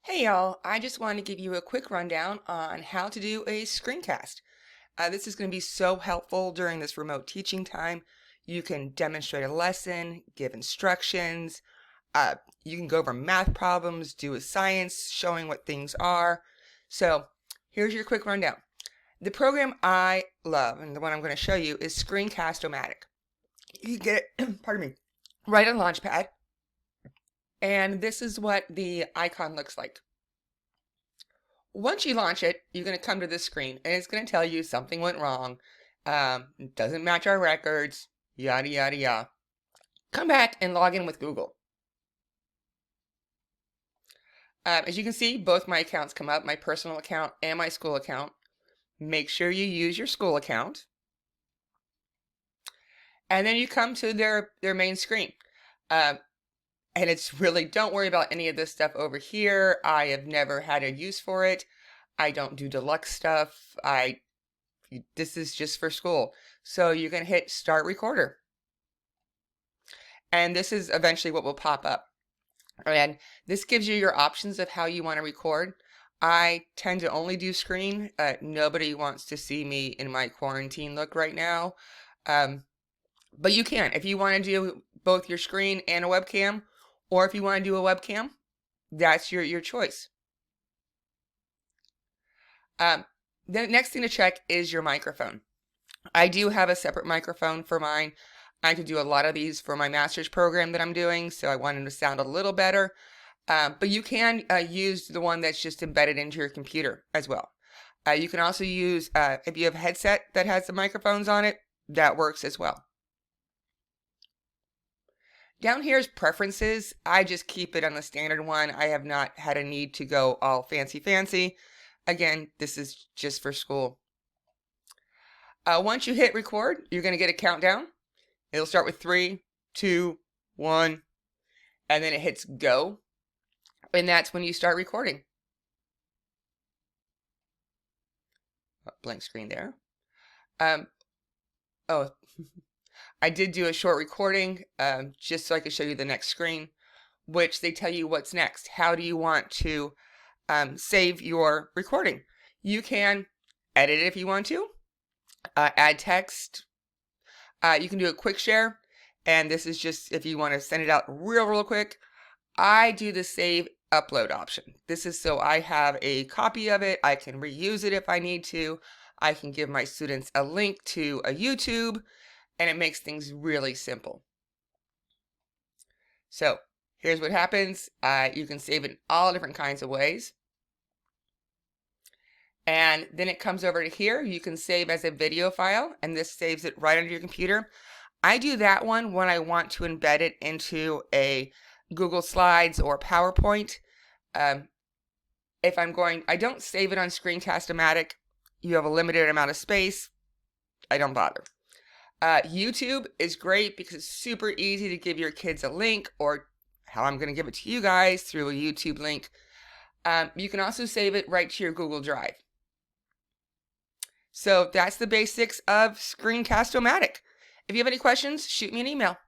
Hey y'all, I just wanted to give you a quick rundown on how to do a screencast. This is going to be so helpful during this remote teaching time. You can demonstrate a lesson, give instructions, you can go over math problems, do a science showing what things are. So here's your quick rundown. The program I love and the one I'm going to show you is Screencast-O-Matic. You get it, pardon me, right on Launchpad. And this is what the icon looks like. Once you launch it, you're going to come to this screen and it's going to tell you something went wrong. It doesn't match our records, yada, yada, yada. Come back and log in with Google. As you can see, both my accounts come up, my personal account and my school account. Make sure you use your school account. And then you come to their main screen. And it's really, don't worry about any of this stuff over here. I have never had a use for it. I don't do deluxe stuff. This is just for school. So you can hit Start Recorder. And this is eventually what will pop up. And this gives you your options of how you want to record. I tend to only do screen. Nobody wants to see me in my quarantine look right now. But you can. If you want to do both your screen and a webcam, or if you want to do a webcam, that's your choice. The next thing to check is your microphone. I do have a separate microphone for mine. I have to do a lot of these for my master's program that I'm doing, so I want them to sound a little better. But you can use the one that's just embedded into your computer as well. You can also use, if you have a headset that has the microphones on it, that works as well. Down here is preferences. I just keep it on the standard one. I have not had a need to go all fancy. Again, this is just for school. Once you hit record, you're going to get a countdown. It'll start with 3, 2, 1, and then it hits go. And that's when you start recording. Blank screen there. Oh. I did do a short recording just so I could show you the next screen, which they tell you what's next. How do you want to save your recording? You can edit it if you want to, add text. You can do a quick share, and this is just if you want to send it out real quick. I do the save upload option. This is so I have a copy of it. I can reuse it if I need to. I can give my students a link to a YouTube. And it makes things really simple. So here's what happens. You can save it in all different kinds of ways. And then it comes over to here. You can save as a video file, and this saves it right onto your computer. I do that one when I want to embed it into a Google Slides or PowerPoint. I don't save it on Screencast-O-Matic. You have a limited amount of space. I don't bother. YouTube is great because it's super easy to give your kids a link, or how I'm going to give it to you guys through a YouTube link. You can also save it right to your Google Drive. So that's the basics of Screencast-O-Matic. If you have any questions, shoot me an email.